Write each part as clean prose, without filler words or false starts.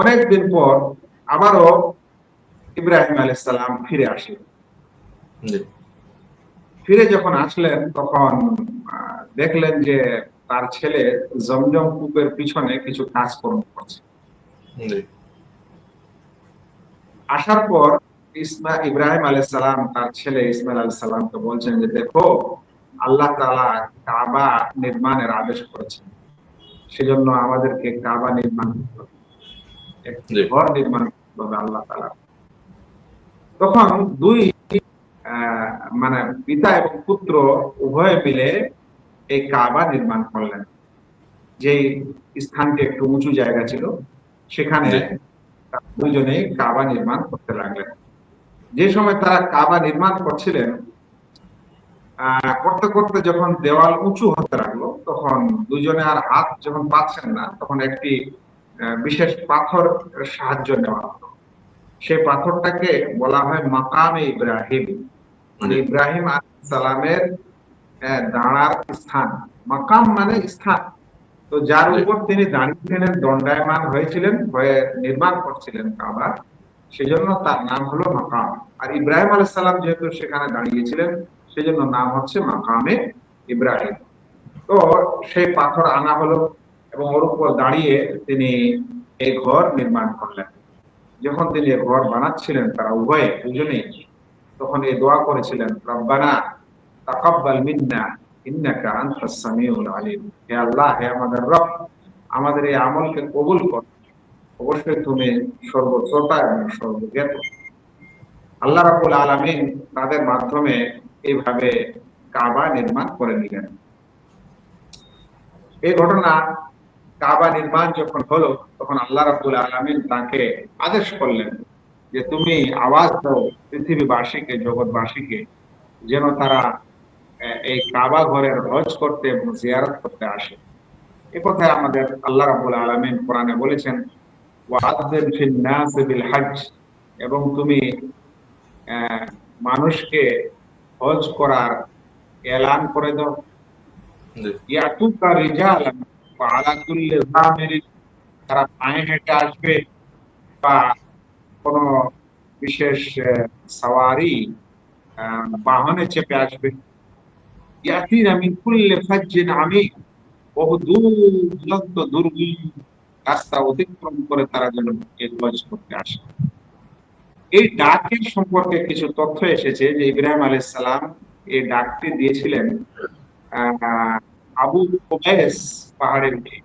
অনেকদিন পর আবারও ইব্রাহিম আলাইহিস সালাম ফিরে আসলেন। জি, ফিরে যখন আসলেন তখন দেখলেন যে তার ছেলে জমজম কূপের পিছনে কিছু কাজকর্ম করছে। জি, আসার পর ইব্রাহিম আলাইহিস সালাম তার ছেলে ইসমাইল আলাইহিস সালামকে বলছেন যে, দেখো, আল্লাহ তাআলা কাবা নির্মাণের আদেশ করেছেন। সেজন্য আমাদেরকে কাবা নির্মাণ করতে হবে। একটি জি, ঘর নির্মাণ করতে হবে আল্লাহ তাআলা। তখন দুই আহ মানে পিতা এবং পুত্র উভয়ে মিলে এই কাবা নির্মাণ করলেন। যেই স্থানটি একটু উঁচু জায়গা ছিল, সেখানে জি, দুজনেই কাবা নির্মাণ করতে লাগলেন। যে সময় তারা কাবা নির্মাণ করছিলেন, করতে করতে যখন দেওয়াল উঁচু হতে লাগলো, তখন দুজনে আর হাত যখন পাচ্ছেন না, তখন একটি বিশেষ পাথর সাহায্য নেওয়া হলো। সেই পাথরটাকে বলা হয় মাকামে ইব্রাহিম, মানে জি, ইব্রাহিম আলাইহিস সালামের দাঁড়ার স্থান। মাকাম মানে স্থান। তো যার জি, উপর তিনি দাঁড়িয়েছিলেন, দণ্ডায়মান হয়েছিলেন, হয়ে নির্মাণ করছিলেন কাবা, সেজন্য তার নাম হলো মাকাম। আর ইব্রাহিম আলাইহিস সালাম যেহেতু সেখানে দাঁড়িয়েছিলেন, সেজন্য নাম হচ্ছে মাকামে ইব্রাহিম। তো সেই পাথর আনা হলো এবং ওর উপর দাঁড়িয়ে তিনি এই ঘর নির্মাণ করলেন। যখন তিনি এই ঘর বানাচ্ছিলেন, তারা উভয়ে দুজনেই তখন এই দোয়া করেছিলেন, রব্বানা তাকাব্বাল মিন্না ইন্নাকা আনতাস সামিউল আলিম। হে আল্লাহ, হে আমাদের রব, আমাদের এই আমলকে কবুল কর। অবশ্যই তুমি সর্বশ্রোতা এবং সর্বজ্ঞাত। আল্লাহ রাব্বুল আলামিন তাদের মাধ্যমে এইভাবে কাবা নির্মাণ করে নিলেন। এই ঘটনা, কাবা নির্মাণ যখন হলো, তখন আল্লাহ রাব্বুল আলামিন তাকে আদেশ করলেন যে, তুমি আওয়াজ দাও পৃথিবীবাসীকে, জগৎবাসীকে, যেন তারা এই কাবা ঘরের হজ করতে এবং জিয়ারত করতে আসে। এ কথায় আমাদের আল্লাহ রাব্বুল আলামিন কোরআনে বলেছেন, ওয়াআযযির ফিন নাস বিল হজ, এবং তুমি আহ, মানুষকে হজ করার এলান করে দাও। জি, ইয়াতুকা রিজালান ওয়া আলা কুল্লি যামিরিন, তারা পায়ে হেঁটে আসবে বা কোন বিশেষ সাওয়ারি বাহনে চেপে আসবে। ইয়াতিনা মিন কুল্লি ফাজ্জিন আমিক, বহু দূর দূরান্ত দুর্গম রাস্তা অতিক্রম করে তারা যেন এই হজ করতে আসে। এই ডাকের সম্পর্কে কিছু তথ্য এসেছে যে ইব্রাহিম আলাইহিস সালাম এই ডাকটি দিয়েছিলেন আহ আবু কুবাইস পাহাড়ের উঠে, জি,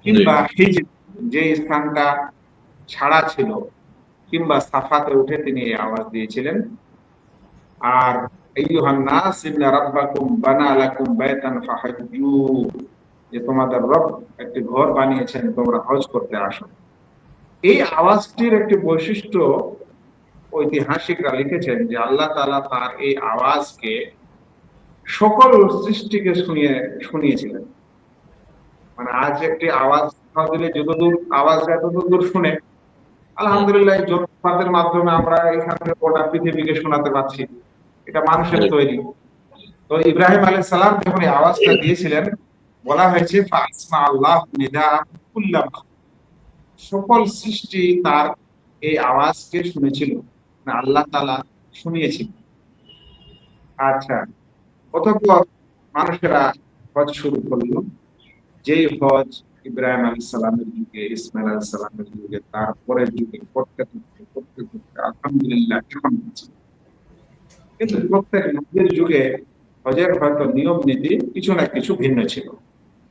কিংবা হিজর, যে স্থানটা ছাড়া ছিল, কিংবা সাফাতে উঠে তিনি এই আওয়াজ দিয়েছিলেন। আর আইয়ুহান নাস ইন্না রাব্বাকুম বানা লাকুম বাইতান ফাহাজ্জু, যে তোমাদের রব একটি ঘর বানিয়েছেন, তোমরা হজ করতে আসো। এই আওয়াজটির একটি বৈশিষ্ট্য ঐতিহাসিকরা লিখেছেন যে আল্লাহ তাআলা তার এই আওয়াজকে সকল সৃষ্টিকে শুনিয়েছিলেন। মানে আজ একটি আওয়াজ দিলে যতদূর আওয়াজ যতদূর শুনে, হুম, আলহামদুলিল্লাহ এই যন্ত্রপাতির মাধ্যমে আমরা এখান থেকে গোটা পৃথিবীকে শোনাতে পারছি। এটা মানুষের জি, তৈরি। তো ইব্রাহিম আলাইহিস সালাম যখন এই আওয়াজটা দিয়েছিলেন, বলা হয়েছে ফাসমা আল্লাহ নিদা কুল্লাম, সকল সৃষ্টি তার এই আওয়াজকে শুনেছিল, মানে আল্লাহ তাআলা শুনিয়েছিল। আচ্ছা, অতঃপর মানুষেরা হজ শুরু করলো। যেই হজ ইব্রাহিম আলাইহিস সালামের যুগে, ইসমাইল আলাইহিস সালামের যুগে, তারপরের যুগে করতে আলহামদুলিল্লাহ এখন হচ্ছে। কিন্তু প্রত্যেক নবীর যুগে হজের হয়তো নিয়ম নীতি কিছু না কিছু ভিন্ন ছিল।